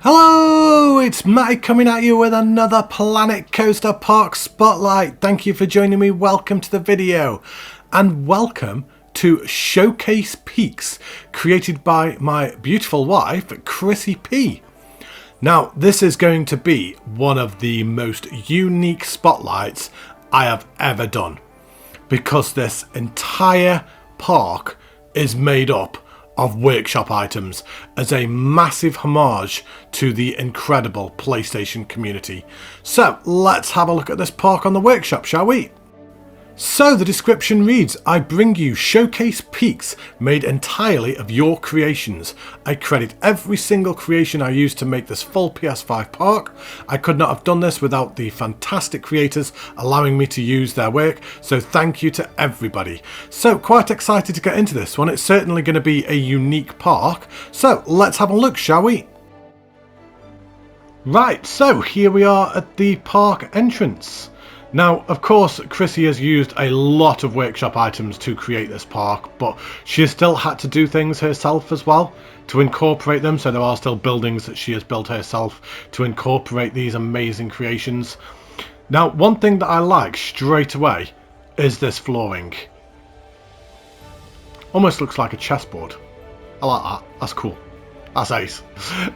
Hello, it's Matty coming at you with another Planet Coaster Park Spotlight. Thank you for joining me. Welcome to the video and welcome to Showcase Peaks, created by my beautiful wife, Chrissy P. Now, this is going to be one of the most unique spotlights I have ever done, because this entire park is made up of workshop items as a massive homage to the incredible PlayStation community. So let's have a look at this park on the workshop, shall we? So the description reads, I bring you Showcase Peaks made entirely of your creations. I credit every single creation I used to make this full PS5 park. I could not have done this without the fantastic creators allowing me to use their work, so thank you to everybody. So quite excited to get into this one. It's certainly going to be a unique park. So let's have a look, shall we? Right, so here we are at the park entrance. Now, of course, Chrissy has used a lot of workshop items to create this park, but she has still had to do things herself as well to incorporate them. So there are still buildings that she has built herself to incorporate these amazing creations. Now, one thing that I like straight away is this flooring. Almost looks like a chessboard. I like that. That's cool. That's ace.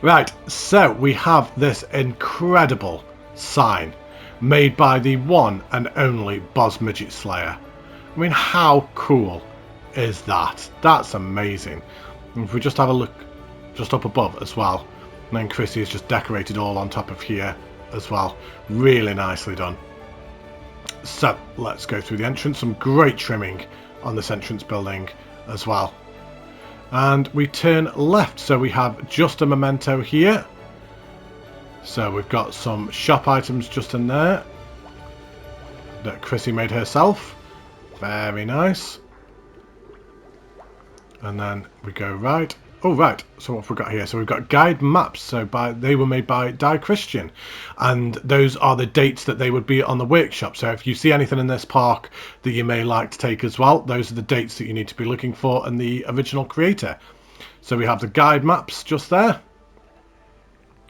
Right, so we have this incredible sign made by the one and only Boss Midget Slayer. I mean, how cool is that? That's amazing. And if we just have a look just up above as well, and then Chrissy has just decorated all on top of here as well. Really nicely done. So let's go through the entrance. Some great trimming on this entrance building as well. And we turn left, so we have just a memento here. So we've got some shop items just in there that Chrissy made herself. Very nice. And then we go right. Oh, right. So what have we got here? So we've got guide maps. So they were made by Die Christian. And those are the dates that they would be on the workshop. So if you see anything in this park that you may like to take as well, those are the dates that you need to be looking for in the original creator. So we have the guide maps just there.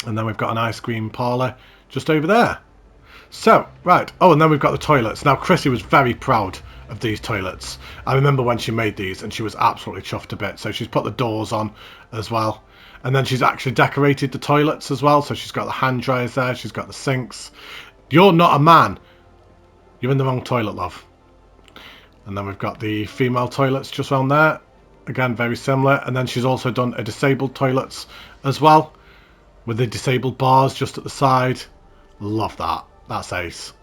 And then we've got an ice cream parlour just over there. So, right. Oh, and then we've got the toilets. Now, Chrissy was very proud of these toilets. I remember when she made these and she was absolutely chuffed to bits. So she's put the doors on as well. And then she's actually decorated the toilets as well. So she's got the hand dryers there. She's got the sinks. You're not a man. You're in the wrong toilet, love. And then we've got the female toilets just around there. Again, very similar. And then she's also done a disabled toilets as well, with the disabled bars just at the side. Love that. That's ace.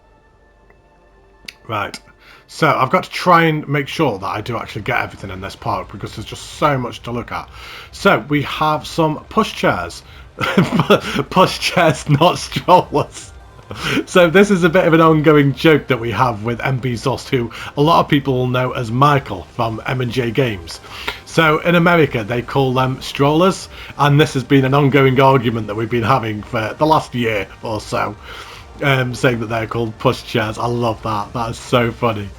Right. So I've got to try and make sure that I do actually get everything in this park, because there's just so much to look at. So we have some push chairs. Push chairs, not strollers. So this is a bit of an ongoing joke that we have with MB Zust, who a lot of people will know as Michael from Midway Games. So in America they call them strollers, and this has been an ongoing argument that we've been having for the last year or so, saying that they're called push chairs. I love that. That is so funny.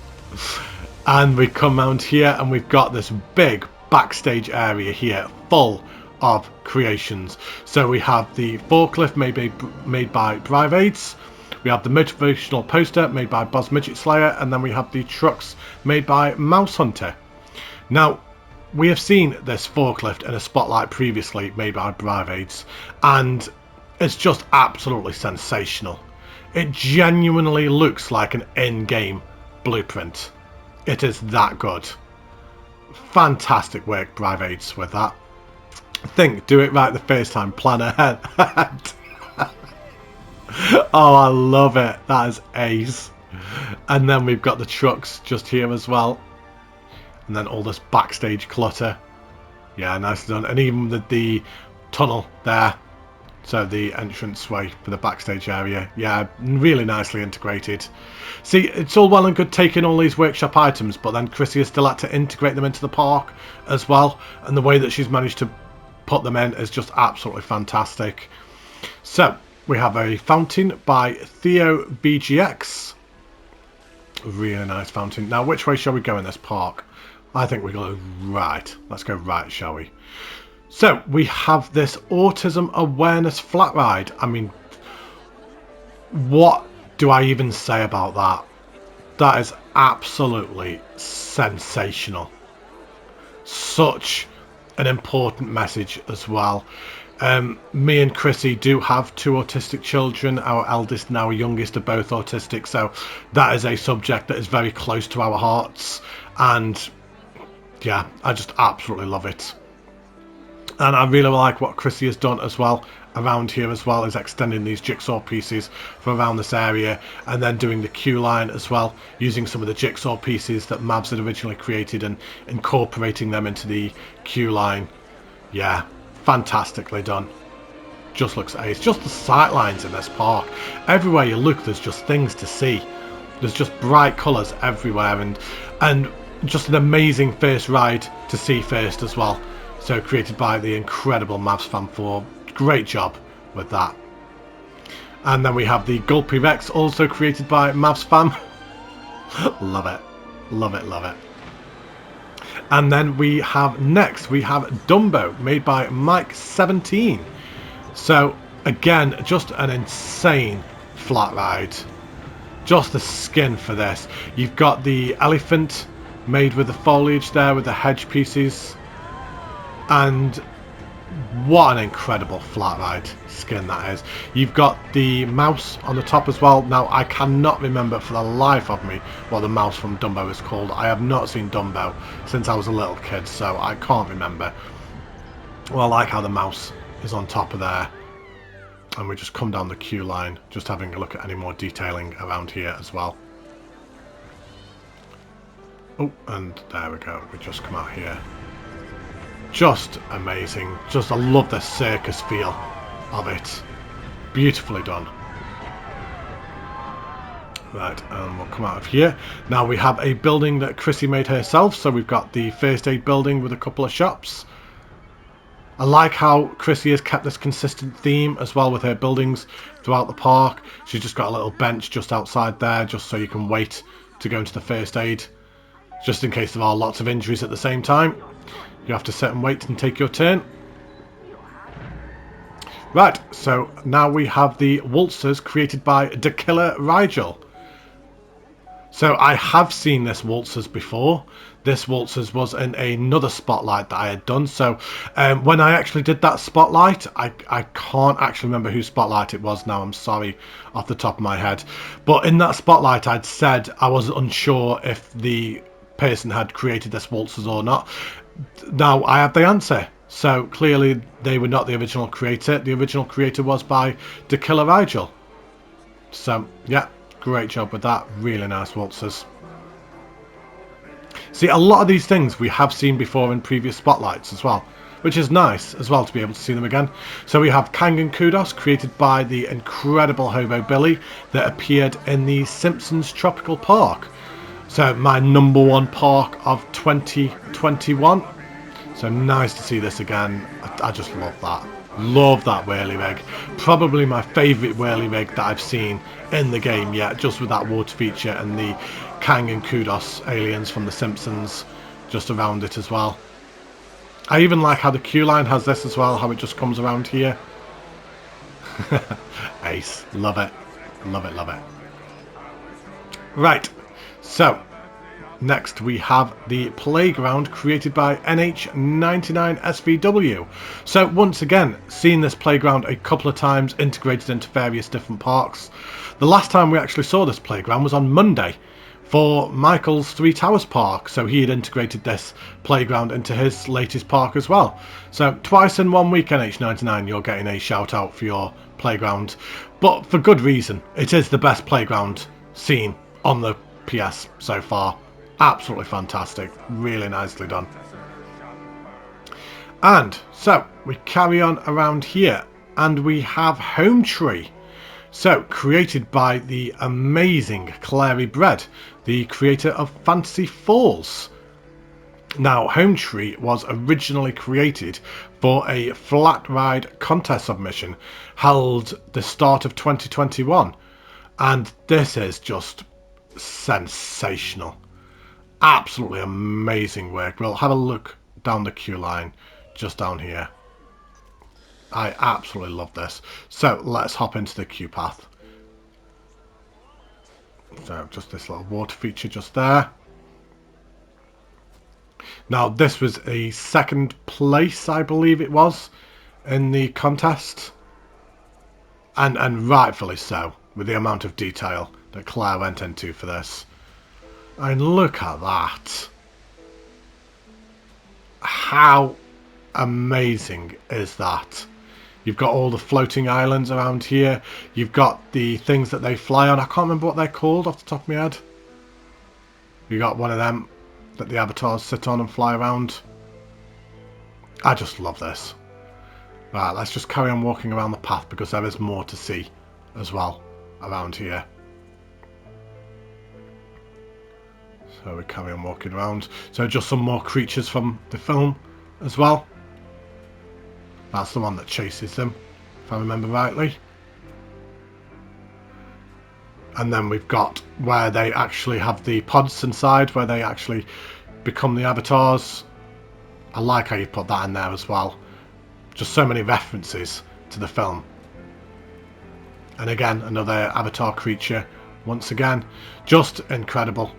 And we come around here and we've got this big backstage area here full of creations. So we have the forklift made by Brivades. We have the motivational poster made by Boss Midget Slayer, and then we have the trucks made by Mouse Hunter. Now, we have seen this forklift in a spotlight previously made by Brivades, and it's just absolutely sensational. It genuinely looks like an in-game blueprint. It is that good. Fantastic work, Brivades, with that. Do it right the first time, plan ahead. Oh, I love it. That is ace. And then we've got the trucks just here as well. And then all this backstage clutter. Yeah, nicely done. And even the tunnel there. So the entranceway for the backstage area. Yeah, really nicely integrated. See, it's all well and good taking all these workshop items, but then Chrissy has still had to integrate them into the park as well. And the way that she's managed to put them in is just absolutely fantastic. So we have a fountain by Theo BGX. Really nice fountain. Now, which way shall we go in this park? I think we go right. Let's go right, shall we? So we have this autism awareness flat ride. I mean, what do I even say about that? That is absolutely sensational. Such an important message as well. Me and Chrissy do have two autistic children. Our eldest and our youngest are both autistic, so that is a subject that is very close to our hearts, and yeah, I just absolutely love it. And I really like what Chrissy has done as well around here as well, is extending these jigsaw pieces from around this area and then doing the queue line as well, using some of the jigsaw pieces that Mavs had originally created and incorporating them into the queue line. Yeah, fantastically done. Just looks ace. Just the sight lines in this park. Everywhere you look, there's just things to see. There's just bright colours everywhere, and just an amazing first ride to see first as well. So created by the incredible Mavs Fan 4. Great job with that. And then we have the Gulpy Rex, also created by Mavs Fan. Love it. Love it, love it. And then we have Dumbo, made by Mike17. So again, just an insane flat ride. Just the skin for this. You've got the elephant made with the foliage there, with the hedge pieces. And what an incredible flat ride skin that is. You've got the mouse on the top as well. Now, I cannot remember for the life of me what the mouse from Dumbo is called. I have not seen Dumbo since I was a little kid, so I can't remember. Well, I like how the mouse is on top of there. And we just come down the queue line, just having a look at any more detailing around here as well. Oh, and there we go. We just come out here. Just amazing. Just, I love the circus feel of it. Beautifully done. Right, and we'll come out of here. Now we have a building that Chrissy made herself. So we've got the first aid building with a couple of shops. I like how Chrissy has kept this consistent theme as well with her buildings throughout the park. She's just got a little bench just outside there, just so you can wait to go into the first aid. Just in case there are lots of injuries at the same time. You have to sit and wait and take your turn. Right, so now we have the waltzers created by The Killer Rigel. So I have seen this waltzers before. This waltzers was in another spotlight that I had done. So when I actually did that spotlight, I can't actually remember whose spotlight it was now. I'm sorry off the top of my head. But in that spotlight, I'd said I was unsure if the person had created this waltzers or not. Now I have the answer. So clearly they were not the original creator. The original creator was by The Killer Rigel. So yeah, great job with that. Really nice waltzers. See, a lot of these things we have seen before in previous spotlights as well, which is nice as well to be able to see them again. So we have Kang and Kudos, created by the incredible Hobo Billy, that appeared in the Simpsons Tropical Park. So my #1 park of 2021. So nice to see this again. I just love that. Love that whirly rig. Probably my favourite whirly rig that I've seen in the game yet, just with that water feature and the Kang and Kudos aliens from The Simpsons just around it as well. I even like how the queue line has this as well, how it just comes around here. Ace. Love it. Love it, love it. Right. So, next we have the playground created by NH99SVW. So once again, seen this playground a couple of times, integrated into various different parks. The last time we actually saw this playground was on Monday for Michael's Three Towers Park. So he had integrated this playground into his latest park as well. So twice in 1 week, NH99, you're getting a shout out for your playground. But for good reason. It is the best playground seen on the PS so far. Absolutely fantastic. Really nicely done. And so we carry on around here and we have Home Tree. So created by the amazing Clary Bread, the creator of Fantasy Falls. Now Home Tree was originally created for a flat ride contest submission held the start of 2021. And this is just sensational. Absolutely amazing work. We'll have a look down the queue line just down here. I absolutely love this. So let's hop into the queue path. So just this little water feature just there. Now this was a second place, I believe it was, in the contest. And rightfully so, with the amount of detail that Claire went into for this. And look at that. How amazing is that? You've got all the floating islands around here. You've got the things that they fly on. I can't remember what they're called off the top of my head. You got one of them that the avatars sit on and fly around. I just love this. Right, let's just carry on walking around the path because there is more to see as well around here. So we carry on walking around. So just some more creatures from the film as well. That's the one that chases them, if I remember rightly. And then we've got where they actually have the pods inside, where they actually become the avatars. I like how you put that in there as well. Just so many references to the film. And again, another avatar creature. Once again, just incredible.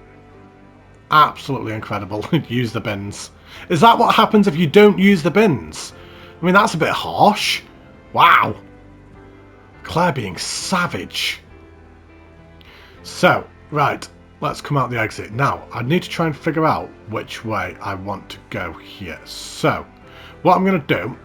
Absolutely incredible. Use the bins. Is that what happens if you don't use the bins? I mean, that's a bit harsh. Wow. Claire being savage. So, right. Let's come out the exit. Now, I need to try and figure out which way I want to go here. So, what I'm going to do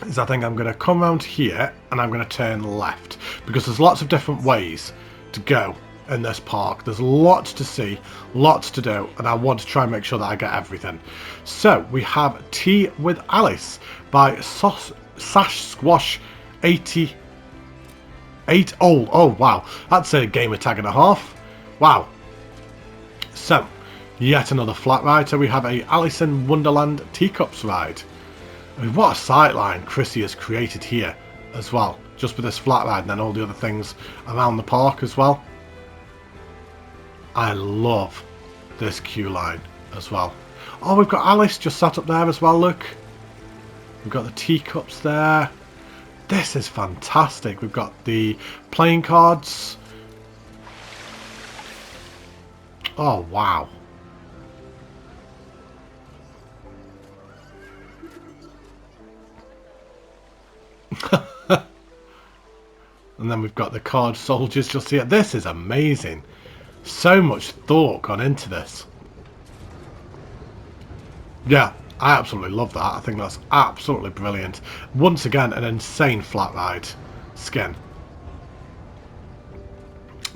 is I think I'm going to come around here and I'm going to turn left. Because there's lots of different ways to go in this park. There's lots to see, lots to do, and I want to try and make sure that I get everything. So we have Tea with Alice by Sash Squash 88. Oh wow, that's a gamer tag and a half. Wow. So yet another flat ride. So we have a Alice in Wonderland Teacups ride. I mean, what a sightline Chrissy has created here as well, just for this flat ride, and then all the other things around the park as well. I love this queue line as well. Oh, we've got Alice just sat up there as well, look. We've got the teacups there. This is fantastic. We've got the playing cards. Oh, wow. And then we've got the card soldiers just here. This is amazing. So much thought gone into this. Yeah, I absolutely love that. I think that's absolutely brilliant. Once again, an insane flat ride skin.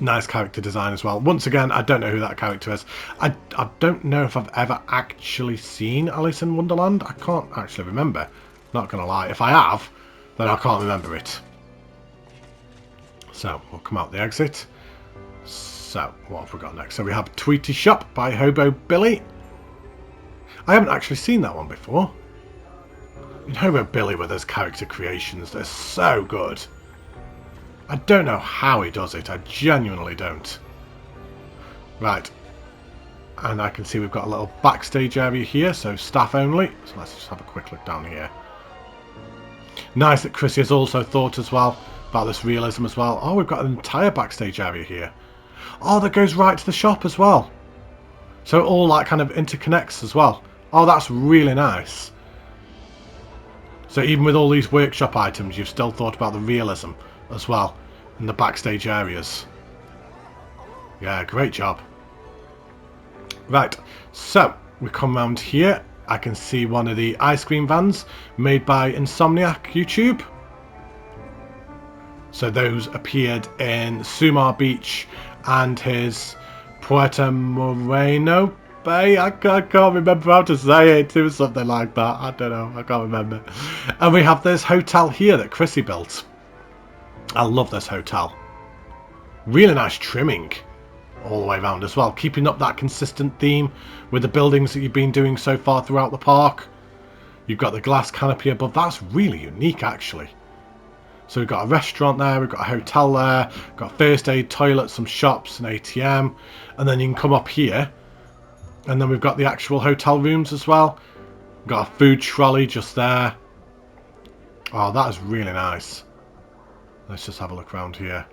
Nice character design as well. Once again, I don't know who that character is. I don't know if I've ever actually seen Alice in Wonderland. I can't actually remember. Not going to lie. If I have, then I can't remember it. So, we'll come out the exit. So, what have we got next? So we have Tweety Shop by Hobo Billy. I haven't actually seen that one before. And Hobo Billy with his character creations, they're so good. I don't know how he does it. I genuinely don't. Right. And I can see we've got a little backstage area here, so staff only. So let's just have a quick look down here. Nice that Chrissy has also thought as well about this realism as well. Oh, we've got an entire backstage area here. Oh, that goes right to the shop as well. So it all like kind of interconnects as well. Oh, that's really nice. So even with all these workshop items, you've still thought about the realism as well in the backstage areas. Yeah, great job. Right, so we come round here. I can see one of the ice cream vans made by Insomniac YouTube. So those appeared in Sumar Beach and his Puerto Moreno Bay. I can't remember how to say it. It was something like that. I don't know. I can't remember. And we have this hotel here that Chrissy built. I love this hotel. Really nice trimming all the way around as well. Keeping up that consistent theme with the buildings that you've been doing so far throughout the park. You've got the glass canopy above. That's really unique, actually. So we've got a restaurant there, we've got a hotel there, we've got first aid, toilets, some shops, an ATM, and then you can come up here, and then we've got the actual hotel rooms as well. We've got a food trolley just there. Oh, that is really nice. Let's just have a look around here.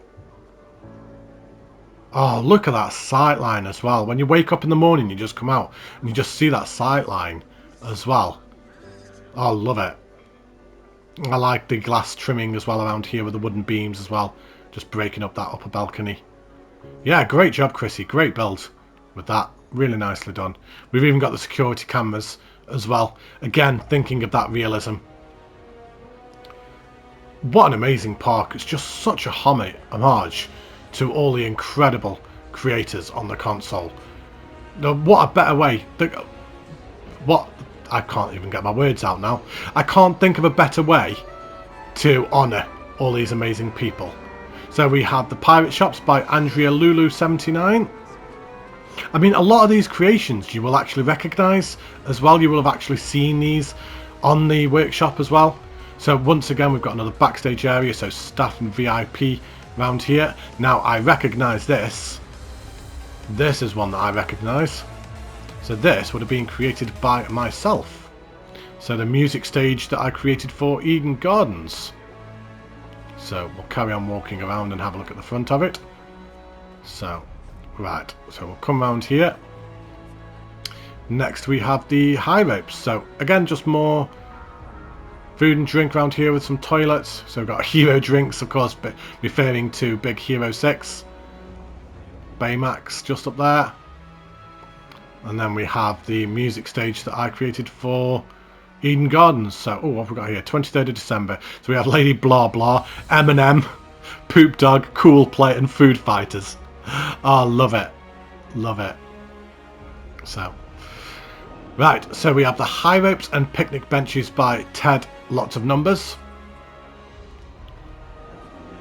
Oh, look at that sight line as well. When you wake up in the morning, you just come out and you just see that sight line as well. Oh, love it. I like the glass trimming as well around here with the wooden beams as well. Just breaking up that upper balcony. Yeah, great job, Chrissy. Great build with that. Really nicely done. We've even got the security cameras as well. Again, thinking of that realism. What an amazing park. It's just such a homage to all the incredible creators on the console. Now, what a better way. I can't even get my words out now. I can't think of a better way to honour all these amazing people. So we have the Pirate Shops by Andrea Lulu79. I mean, a lot of these creations you will actually recognise as well. You will have actually seen these on the workshop as well. So once again, we've got another backstage area, so staff and VIP around here. Now, I recognise this. This is one that I recognise. So this would have been created by myself. So the music stage that I created for Eden Gardens. So we'll carry on walking around and have a look at the front of it. So, right. So we'll come around here. Next we have the high ropes. So again, just more food and drink around here with some toilets. So we've got hero drinks, of course, but referring to Big Hero 6. Baymax just up there. And then we have the music stage that I created for Eden Gardens. So, oh, what have we got here? 23rd of December. So we have Lady Blah Blah, Eminem, Poop Dog, Cool Play, and Food Fighters. Oh, love it. Love it. So, right. So we have the high ropes and picnic benches by Ted Lots of Numbers.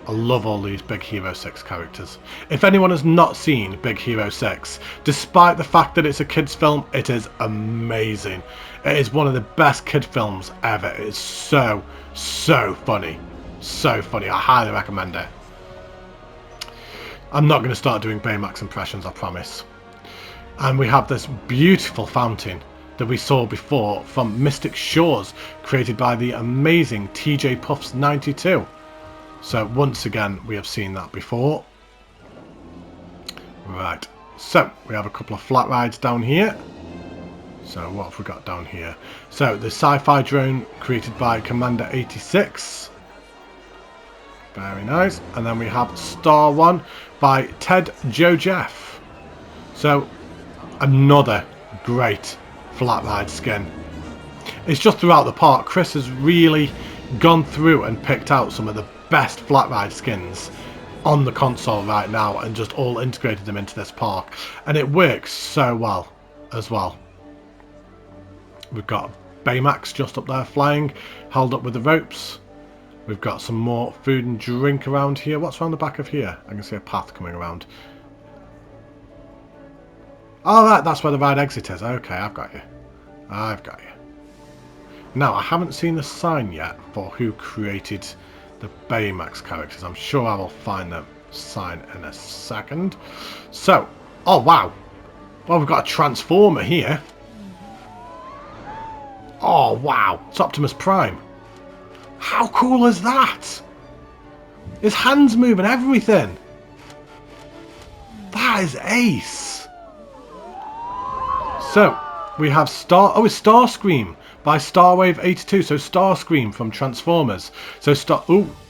I love all these Big Hero 6 characters. If anyone has not seen Big Hero 6, despite the fact that it's a kids film, it is amazing. It is one of the best kid films ever. It is so funny. So funny. I highly recommend it. I'm not going to start doing Baymax impressions, I promise. And we have this beautiful fountain that we saw before from Mystic Shores, created by the amazing TJ Puffs 92. So once again, we have seen that before. Right, so we have a couple of flat rides down here. So what have we got down here? So the sci-fi drone created by Commander 86. Very nice. And then we have Star One by Ted Joe Jeff. So another great flat ride skin. It's just throughout the park, Chris has really gone through and picked out some of the best flat ride skins on the console right now and just all integrated them into this park, and it works so well as well. We've got Baymax just up there flying, held up with the ropes. We've got some more food and drink around here. What's around the back of here? I can see a path coming around. Oh, right, that's where the ride exit is. Okay, I've got you. I've got you. Now, I haven't seen the sign yet for who created the Baymax characters. I'm sure I will find the sign in a second. So, oh wow. Well, we've got a Transformer here. Oh wow, it's Optimus Prime. How cool is that? His hands move and everything. That is ace. So, we have it's Starscream by Starwave 82. So Starscream from Transformers. So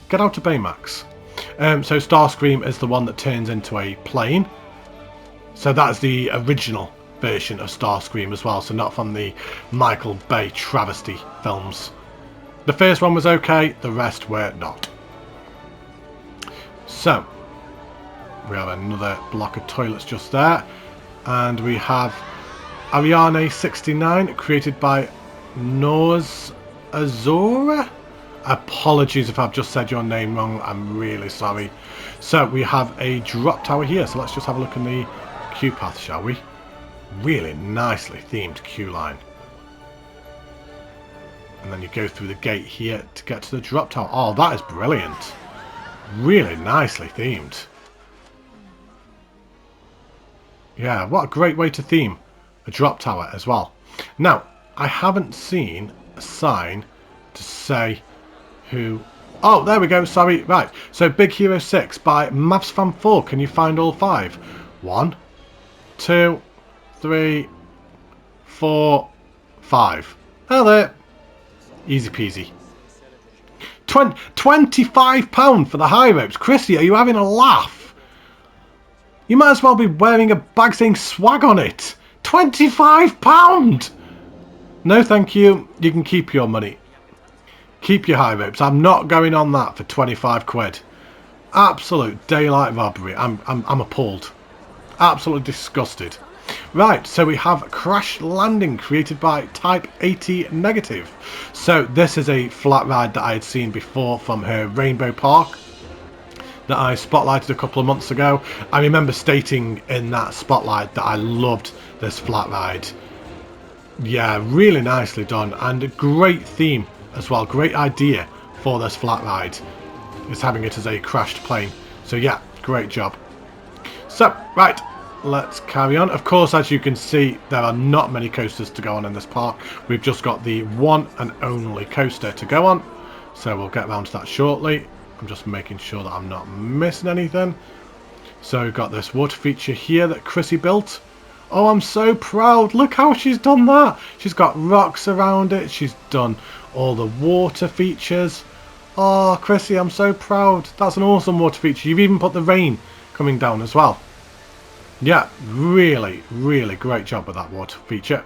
get out of Baymax. So Starscream is the one that turns into a plane. So that's the original version of Starscream as well. So not from the Michael Bay travesty films. The first one was okay, the rest were not. So we have another block of toilets just there. And we have Ariana 69, created by Noz Azora. Apologies if I've just said your name wrong, I'm really sorry. So we have a drop tower here, so let's just have a look in the queue path, shall we? Really nicely themed queue line. And then you go through the gate here to get to the drop tower. Oh, that is brilliant. Really nicely themed. Yeah, what a great way to theme a drop tower as well. Now, I haven't seen a sign to say who... Oh, there we go, sorry. Right, so Big Hero 6 by Maths Fan 4. Can you find all 5? 1, 2, 3, 4, 5. Oh, there. Easy peasy. £25 for the high ropes. Chrissy, are you having a laugh? You might as well be wearing a bag saying swag on it. £25! No, thank you. You can keep your money. Keep your high ropes. I'm not going on that for 25 quid. Absolute daylight robbery. I'm appalled. Absolutely disgusted. Right, so we have Crash Landing created by Type 80 Negative. So this is a flat ride that I had seen before from her Rainbow Park that I spotlighted a couple of months ago. I remember stating in that spotlight that I loved this flat ride. Yeah, really nicely done and a great theme as well. Great idea for this flat ride is having it as a crashed plane. So yeah, great job. So, right. Let's carry on. Of course, as you can see, there are not many coasters to go on in this park. We've just got the one and only coaster to go on. So we'll get around to that shortly. I'm just making sure that I'm not missing anything. So we've got this water feature here that Chrissy built. Oh, I'm so proud. Look how she's done that. She's got rocks around it. She's done all the water features. Oh, Chrissy, I'm so proud. That's an awesome water feature. You've even put the rain coming down as well. Yeah, really, really great job with that water feature.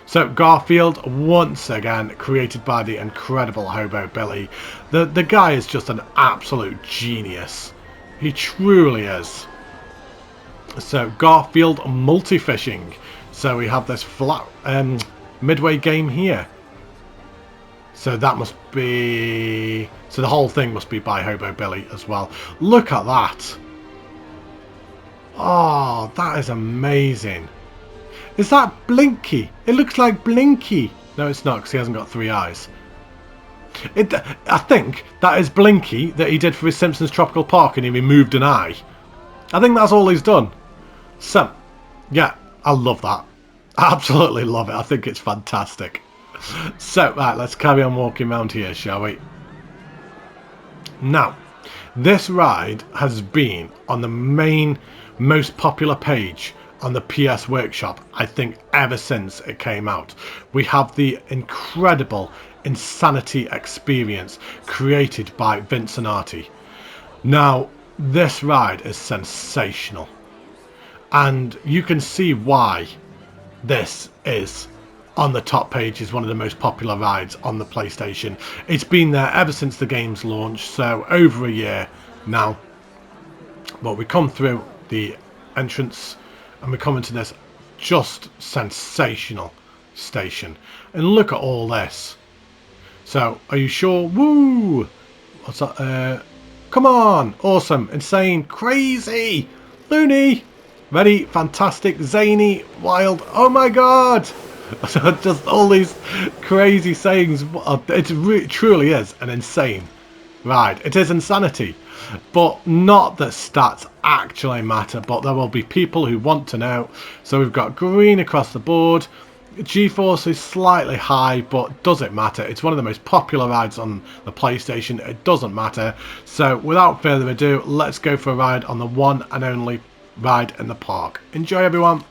So Garfield, once again, created by the incredible Hobo Billy. The guy is just an absolute genius. He truly is. So Garfield multi-fishing. So we have this flat Midway game here. So that must be... So the whole thing must be by Hobo Billy as well. Look at that. Oh, that is amazing. Is that Blinky? It looks like Blinky. No, it's not because he hasn't got 3 eyes. I think that is Blinky that he did for his Simpsons Tropical Park and he removed an eye. I think that's all he's done. So, yeah, I love that. I absolutely love it. I think it's fantastic. So, right, let's carry on walking around here, shall we? Now, this ride has been on the main... most popular page on the PS Workshop, I think, ever since it came out. We have the incredible Insanity experience created by Vincenati. Now, this ride is sensational, and you can see why this is on the top page is one of the most popular rides on the PlayStation. It's been there ever since the game's launch, so over a year now. But we come through the entrance and we come into this just sensational station, and look at all this. So are you sure? Woo! What's that? Come on! Awesome, insane, crazy, loony, ready, fantastic, zany, wild. Oh my god! So just all these crazy sayings. It truly is an insane ride. It is insanity. But not that stats actually matter, but there will be people who want to know. So we've got green across the board. G-force is slightly high, but does it matter? It's one of the most popular rides on the PlayStation. It doesn't matter. So without further ado, let's go for a ride on the one and only ride in the park. Enjoy, everyone.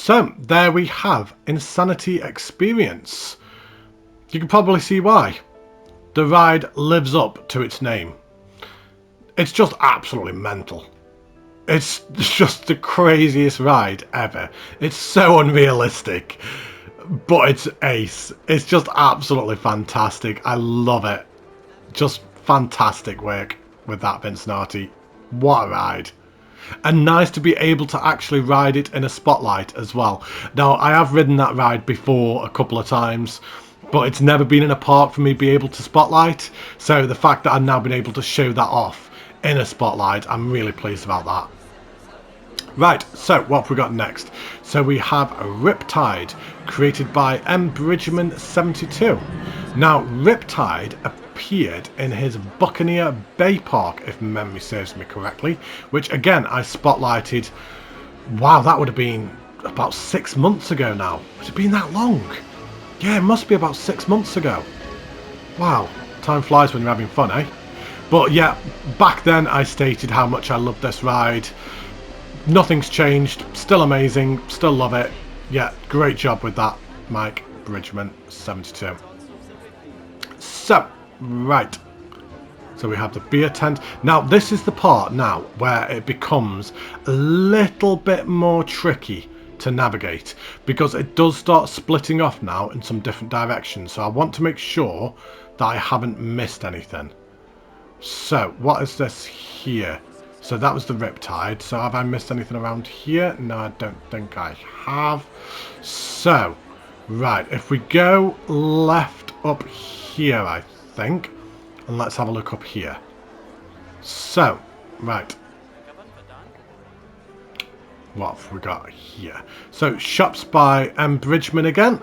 So there we have Insanity Experience. You can probably see why. The ride lives up to its name. It's just absolutely mental. It's just the craziest ride ever. It's so unrealistic, but it's ace. It's just absolutely fantastic. I love it. Just fantastic work with that, Vincent. What a ride. And nice to be able to actually ride it in a spotlight as well. Now, I have ridden that ride before a couple of times, but it's never been in a park for me to be able to spotlight. So the fact that I've now been able to show that off in a spotlight, I'm really pleased about that. Right, so what have we got next? So we have Riptide, created by Bridgman72. Now, Riptide appeared in his Buccaneer Bay Park, if memory serves me correctly, which again I spotlighted. Wow, that would have been about 6 months ago now. Has it been that long? Yeah, it must be about 6 months ago. Wow, time flies when you're having fun, eh? But yeah, back then I stated how much I loved this ride. Nothing's changed, still amazing, still love it. Yeah, great job with that, Mike Bridgman 72. So, right. So we have the beer tent. Now, this is the part now where it becomes a little bit more tricky to navigate, because it does start splitting off now in some different directions. So I want to make sure that I haven't missed anything. So, what is this here? So that was the Riptide. So have I missed anything around here? No, I don't think I have. So, right, if we go left up here, I think, and let's have a look up here. So, right. What have we got here? So, shops by Bridgman again.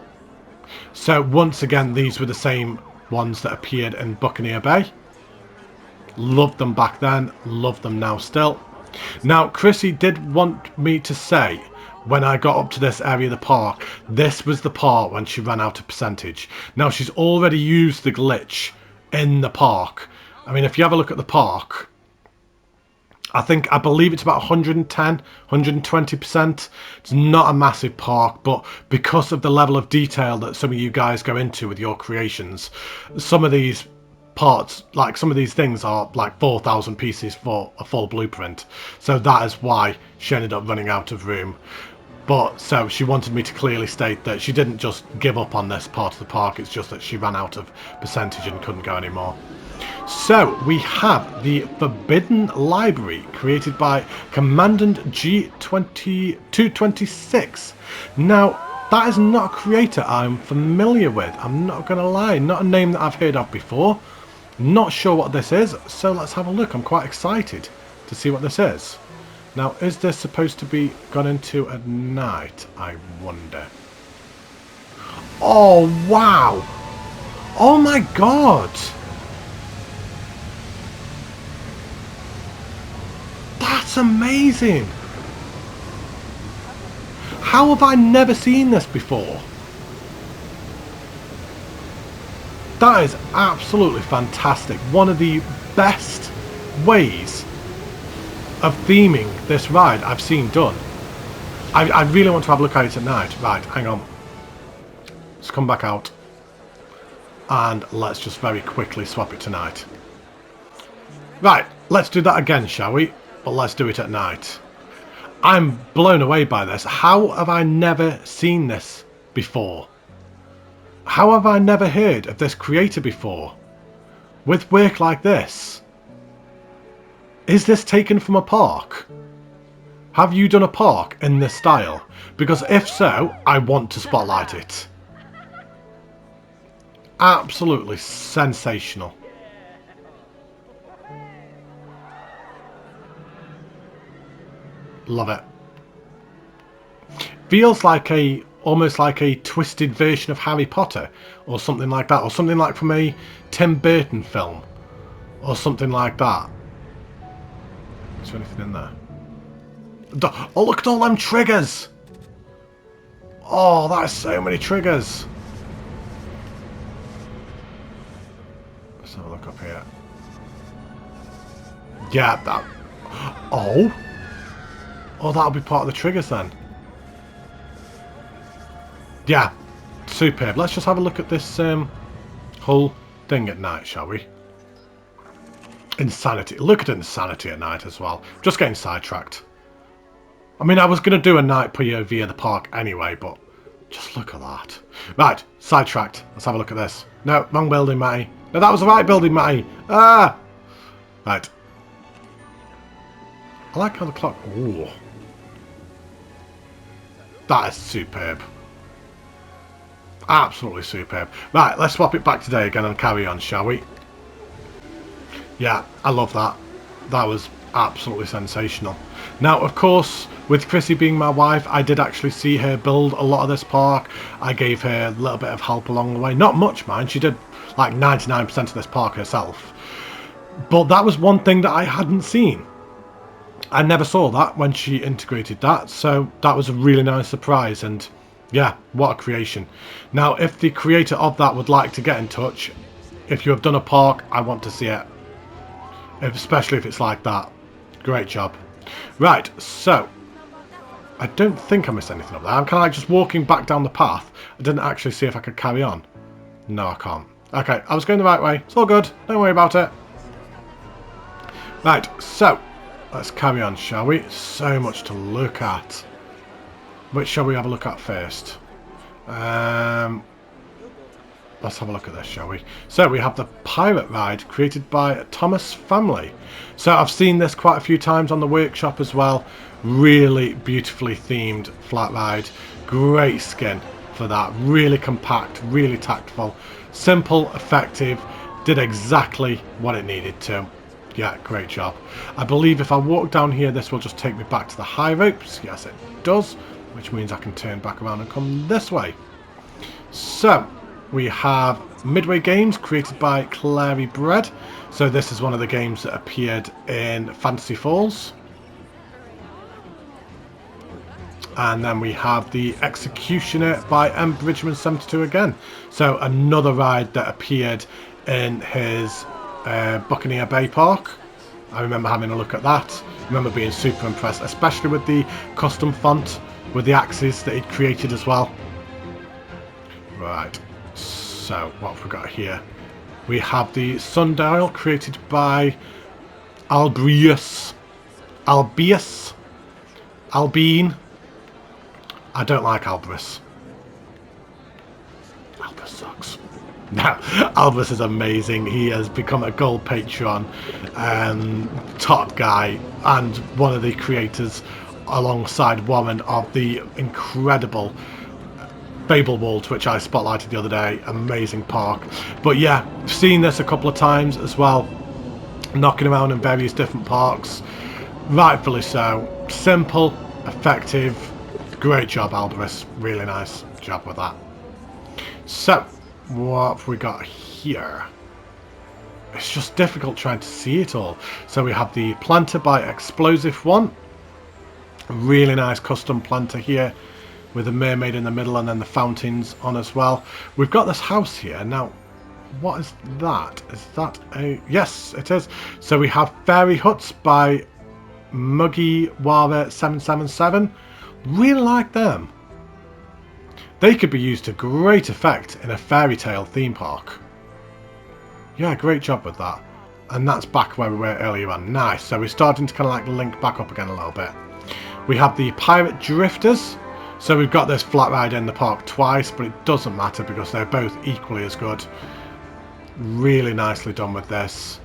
So, once again, these were the same ones that appeared in Buccaneer Bay. Loved them back then, love them now still. Now, Chrissy did want me to say, when I got up to this area of the park, this was the part when she ran out of percentage. Now, she's already used the glitch in the park. I mean, if you have a look at the park, I believe it's about 110, 120%. It's not a massive park, but because of the level of detail that some of you guys go into with your creations, some of these parts, like some of these things, are like 4,000 pieces for a full blueprint. So that is why she ended up running out of room. But so she wanted me to clearly state that she didn't just give up on this part of the park, it's just that she ran out of percentage and couldn't go anymore. So we have the Forbidden Library, created by Commandant G2226. Now, that is not a creator I'm familiar with, I'm not going to lie, not a name that I've heard of before. Not sure what this is, so let's have a look. I'm quite excited to see what this is. Now, is this supposed to be gone into at night, I wonder? Oh, wow! Oh my god! That's amazing! How have I never seen this before? That is absolutely fantastic. One of the best ways of theming this ride I've seen done. I really want to have a look at it at night. Right, hang on. Let's come back out. And let's just very quickly swap it to night. Right, let's do that again, shall we? But let's do it at night. I'm blown away by this. How have I never seen this before? How have I never heard of this creator before? With work like this? Is this taken from a park? Have you done a park in this style? Because if so, I want to spotlight it. Absolutely sensational. Love it. Feels like almost like a twisted version of Harry Potter or something like that, or something like from a Tim Burton film or something like that. Is there anything in there? Oh, look at all them triggers! Oh, that's so many triggers. Let's have a look up here. Yeah, that. Oh, that'll be part of the triggers then. Yeah, superb. Let's just have a look at this whole thing at night, shall we? Insanity. Look at insanity at night as well. Just getting sidetracked. I mean, I was going to do a night POV of the park anyway, but just look at that. Right, sidetracked. Let's have a look at this. No, wrong building, Matty. No, that was the right building, Matty. Ah! Right. I like how the clock... Ooh. That is superb. Absolutely superb. Right, let's swap it back today again and carry on, shall we? Yeah, I love that. That was absolutely sensational. Now, of course, with Chrissy being my wife, I did actually see her build a lot of this park. I gave her a little bit of help along the way. Not much, mind. She did like 99% of this park herself. But that was one thing that I hadn't seen. I never saw that when she integrated that. So that was a really nice surprise. And yeah, what a creation. Now, if the creator of that would like to get in touch, if you have done a park, I want to see it. Especially if it's like that. Great job. Right, so I don't think I missed anything up there. I'm kind of like just walking back down the path. I didn't actually see if I could carry on. No, I can't. Okay, I was going the right way. It's all good. Don't worry about it. Right, so let's carry on, shall we? So much to look at. Which shall we have a look at first? Let's have a look at this, shall we? So we have the Pirate Ride created by Thomas Family. So I've seen this quite a few times on the workshop as well. Really beautifully themed flat ride. Great skin for that. Really compact, really tactful. Simple, effective. Did exactly what it needed to. Yeah, great job. I believe if I walk down here, this will just take me back to the high ropes. Yes, it does. Which means I can turn back around and come this way. So we have Midway Games created by Clary Bread. So this is one of the games that appeared in Fantasy Falls. And then we have the Executioner by M. Bridgman 72 again. So another ride that appeared in his Buccaneer Bay Park. I remember having a look at that. I remember being super impressed, especially with the custom font with the axes that he'd created as well. Right. So, what have we got here? We have the Sundial created by Albius. Albine. I don't like Albus. Albus sucks. No, Albus is amazing. He has become a gold patron, top guy, and one of the creators, alongside Warren, of the incredible Fableworld, which I spotlighted the other day. Amazing park. But yeah, seen this a couple of times as well, knocking around in various different parks. Rightfully so. Simple, effective. Great job, Albus. Really nice job with that. So, what have we got here? It's just difficult trying to see it all. So we have the planter by Explosive One. Really nice custom planter here, with a mermaid in the middle and then the fountains on as well. We've got this house here. Now, what is that? Is that a... Yes, it is. So we have Fairy Huts by Mugiwara 777. Really like them. They could be used to great effect in a fairy tale theme park. Yeah, great job with that. And that's back where we were earlier on. Nice. So we're starting to kind of like link back up again a little bit. We have the Pirate Drifters. So we've got this flat ride in the park twice, but it doesn't matter because they're both equally as good. Really nicely done with this.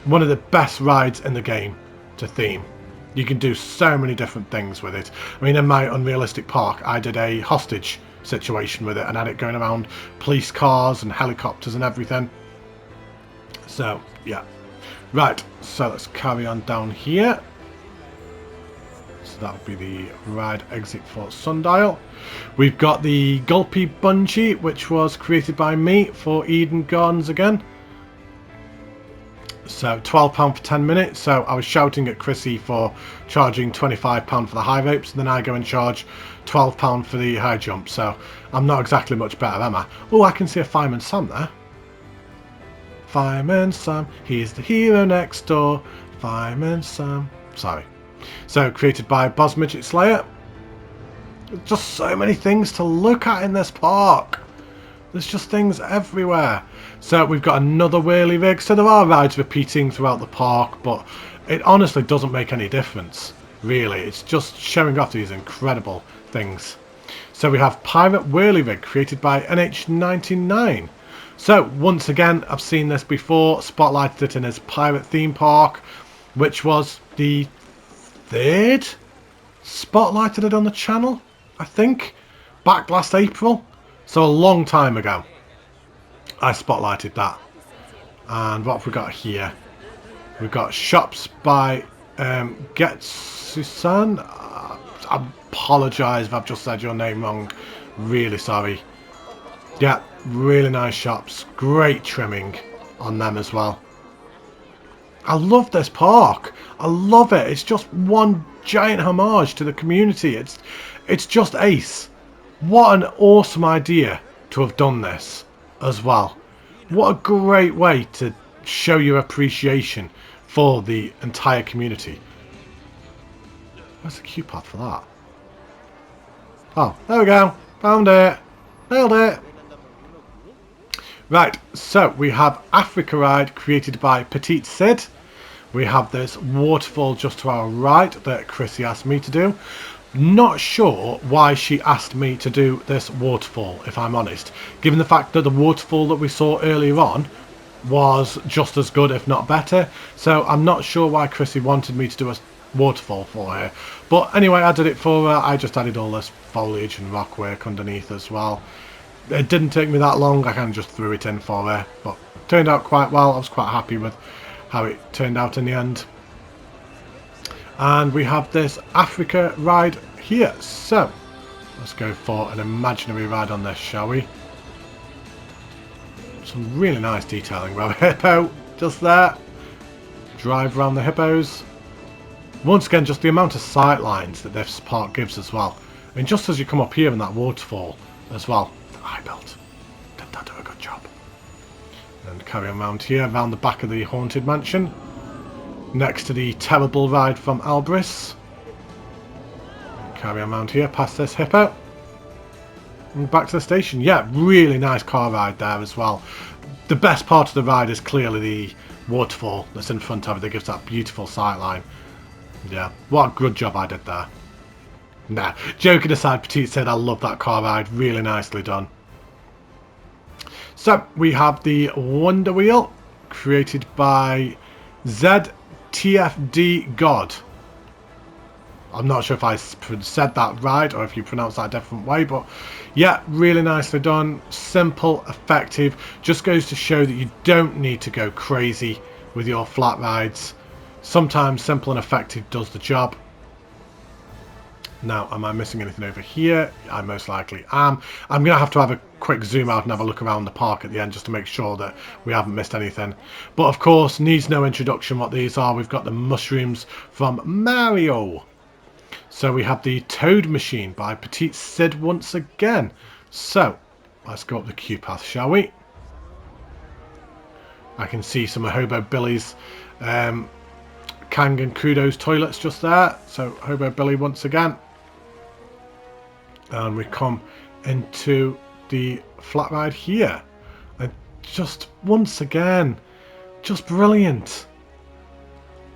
One of the best rides in the game to theme. You can do so many different things with it. I mean, in my Unrealistic Park, I did a hostage situation with it and had it going around police cars and helicopters and everything. So, yeah. Right, so let's carry on down here. So that would be the ride exit for Sundial. We've got the Gulpy Bungee, which was created by me for Eden Gardens again. So £12 for 10 minutes. So I was shouting at Chrissy for charging £25 for the high ropes, and then I go and charge £12 for the high jump. So I'm not exactly much better, am I? Oh, I can see a Fireman Sam there. Fireman Sam, he's the hero next door. Fireman Sam. Sorry. So created by Boss Midget Slayer. There's just so many things to look at in this park. There's just things everywhere. So we've got another whirly rig. So there are rides repeating throughout the park, but it honestly doesn't make any difference, really. It's just showing off these incredible things. So we have Pirate Whirly Rig, created by NH99. So once again, I've seen this before, spotlighted it in his pirate theme park, which was the third spotlighted it on the channel, I think, back last April. So a long time ago, I spotlighted that. And what have we got here? We've got shops by Getsusan. I apologise if I've just said your name wrong. Really sorry. Yeah, really nice shops. Great trimming on them as well. I love this park. I love it. It's just one giant homage to the community. It's just ace. What an awesome idea to have done this as well. What a great way to show your appreciation for the entire community. Where's the queue path for that? Oh, there we go. Found it. Nailed it. Right, so we have Africa Ride, created by Petite Sid. We have this waterfall just to our right that Chrissy asked me to do. Not sure why she asked me to do this waterfall, if I'm honest, given the fact that the waterfall that we saw earlier on was just as good, if not better. So I'm not sure why Chrissy wanted me to do a waterfall for her. But anyway, I did it for her. I just added all this foliage and rock work underneath as well. It didn't take me that long. I kind of just threw it in for her, but it turned out quite well. I was quite happy with how it turned out in the end. And we have this Africa Ride here. So let's go for an imaginary ride on this, shall we? Some really nice detailing around the hippo, just there. Drive around the hippos. Once again, just the amount of sight lines that this park gives as well. I mean, just as you come up here in that waterfall as well. I built. Didn't I do a good job? And carry on around here, around the back of the Haunted Mansion. Next to the terrible ride from Albris. And carry on around here, past this hippo. And back to the station. Yeah, really nice car ride there as well. The best part of the ride is clearly the waterfall that's in front of it that gives that beautiful sight line. Yeah, what a good job I did there. Nah, joking aside, Petite said I love that car ride. Really nicely done. So, we have the Wonder Wheel, created by ZTFD God. I'm not sure if I said that right or if you pronounce that a different way, but yeah, really nicely done. Simple, effective. Just goes to show that you don't need to go crazy with your flat rides. Sometimes simple and effective does the job. Now, am I missing anything over here? I most likely am. I'm going to have a quick zoom out and have a look around the park at the end just to make sure that we haven't missed anything. But of course, needs no introduction what these are. We've got the mushrooms from Mario. So we have the Toad Machine by Petite Sid once again. So, let's go up the queue path, shall we? I can see some of Hobo Billy's Kang and Kudo's toilets just there. So, Hobo Billy once again. And we come into the flat ride here. And just once again, just brilliant.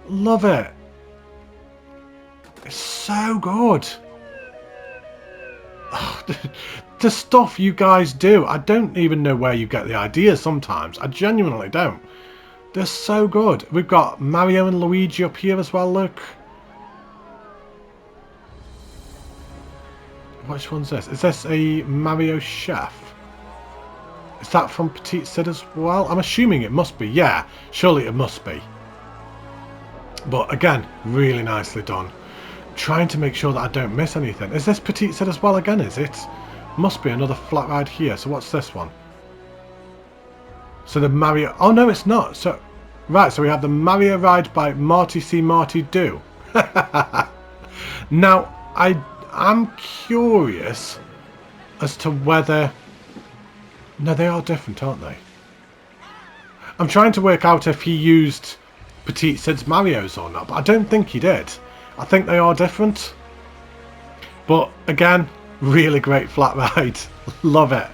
Love it. It's so good. Oh, the stuff you guys do, I don't even know where you get the ideas sometimes. I genuinely don't. They're so good. We've got Mario and Luigi up here as well, look. Which one's this? Is this a Mario Chef? Is that from Petite Sid as well? I'm assuming it must be. Yeah, surely it must be. But again, really nicely done. Trying to make sure that I don't miss anything. Is this Petite Sid as well again, is it? Must be another flat ride here. So what's this one? So the Mario... Oh, no, it's not. So right, so we have the Mario Ride by Marty C. Marty Do. Now, I'm curious as to whether... No, they are different, aren't they? I'm trying to work out if he used Petite Sid's Marios or not, but I don't think he did. I think they are different. But again, Really great flat ride. Love it.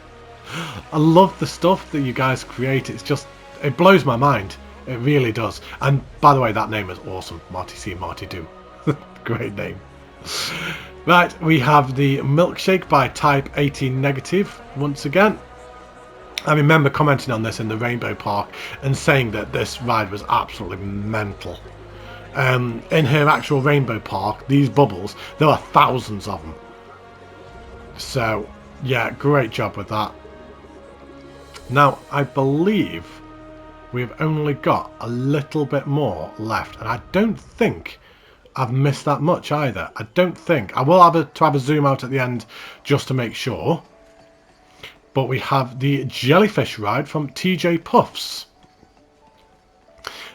I love the stuff that you guys create. It's just, it blows my mind. It really does. And by the way, that name is awesome. Marty C, Marty Do. Great name. Right, we have the Milkshake by Type 18 Negative once again. I remember commenting on this in the Rainbow Park and saying that this ride was absolutely mental. In her actual Rainbow Park, these bubbles, there are thousands of them. So, yeah, great job with that. Now, I believe we've only got a little bit more left, and I don't think I've missed that much either. I don't think. I will have a zoom out at the end just to make sure. But we have the Jellyfish Ride from TJ Puffs.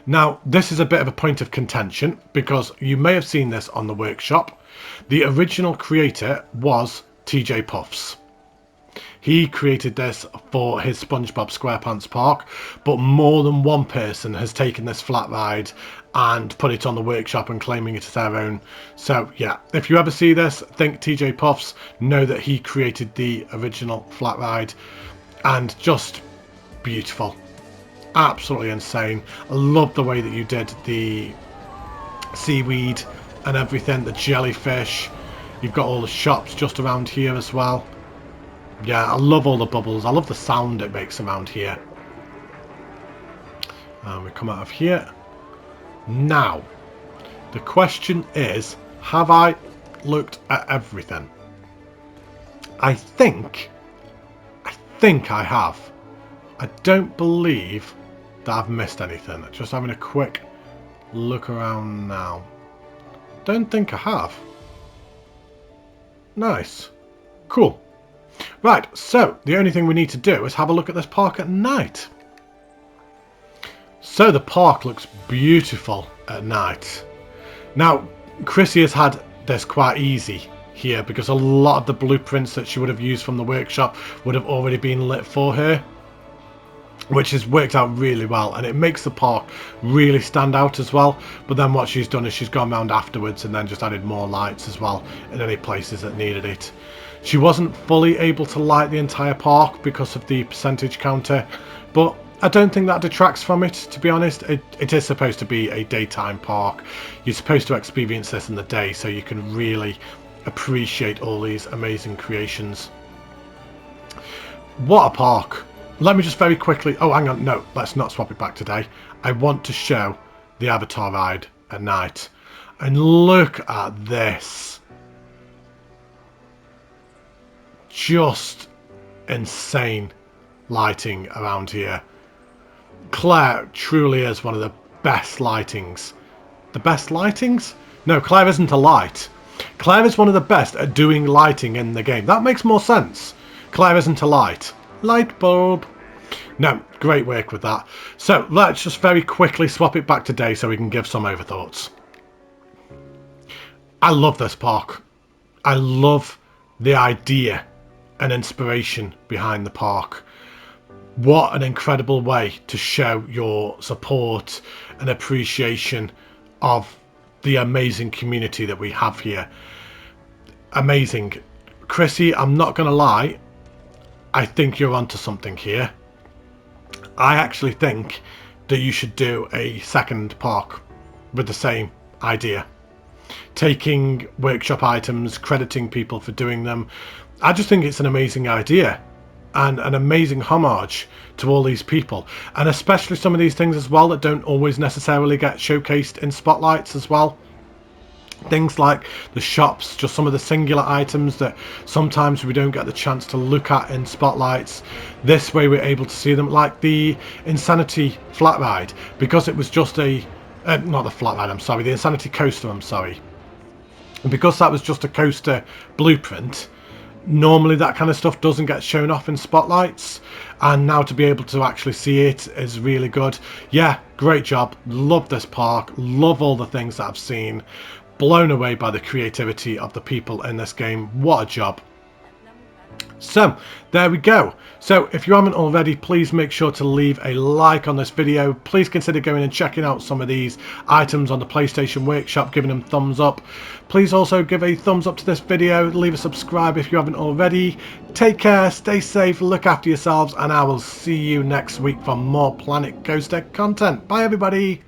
Now, this is a bit of a point of contention because you may have seen this on the workshop. The original creator was TJ Puffs. He created this for his SpongeBob SquarePants park, but more than one person has taken this flat ride and put it on the workshop and claiming it as their own. So yeah, if you ever see this, think TJ Puffs, know that he created the original flat ride, and just beautiful. Absolutely insane. I love the way that you did the seaweed and everything, the jellyfish. You've got all the shops just around here as well. Yeah, I love all the bubbles. I love the sound it makes around here. And we come out of here. Now, the question is, have I looked at everything? I think I have. I don't believe that I've missed anything. Just having a quick look around now. Don't think I have. Nice. Cool. Right, so the only thing we need to do is have a look at this park at night. So the park looks beautiful at night. Now, Chrissy has had this quite easy here because a lot of the blueprints that she would have used from the workshop would have already been lit for her, which has worked out really well, and it makes the park really stand out as well. But then what she's done is she's gone around afterwards and then just added more lights as well in any places that needed it. She wasn't fully able to light the entire park because of the percentage counter, but I don't think that detracts from it, to be honest. It is supposed to be a daytime park. You're supposed to experience this in the day so you can really appreciate all these amazing creations. What a park. Let me just very quickly... Oh, hang on. No, let's not swap it back today. I want to show the Avatar ride at night. And look at this. Just insane lighting around here. Claire truly is one of the best lightings. The best lightings? No, Claire isn't a light. Claire is one of the best at doing lighting in the game. That makes more sense. Claire isn't a light. Light bulb. No, great work with that. So let's just very quickly swap it back to day so we can give some overthoughts. I love this park. I love the idea and inspiration behind the park. What an incredible way to show your support and appreciation of the amazing community that we have here. Amazing. Chrissy, I'm not going to lie, I think you're onto something here. I actually think that you should do a second park with the same idea. Taking workshop items, crediting people for doing them. I just think it's an amazing idea and an amazing homage to all these people, and especially some of these things as well that don't always necessarily get showcased in spotlights as well. Things like the shops, just some of the singular items that sometimes we don't get the chance to look at in spotlights. This way we're able to see them, like the Insanity flat ride, because it was just a not the flat ride, I'm sorry, the Insanity coaster, I'm sorry. And because that was just a coaster blueprint, normally that kind of stuff doesn't get shown off in spotlights, and now to be able to actually see it is really good. Yeah, great job. Love this park. Love all the things that I've seen. Blown away by the creativity of the people in this game. What a job. So there we go. So if you haven't already, please make sure to leave a like on this video. Please consider going and checking out some of these items on the PlayStation Workshop, giving them thumbs up. Please also give a thumbs up to this video, leave a subscribe if you haven't already. Take care, stay safe, look after yourselves, and I will see you next week for more Planet Coaster content. Bye everybody.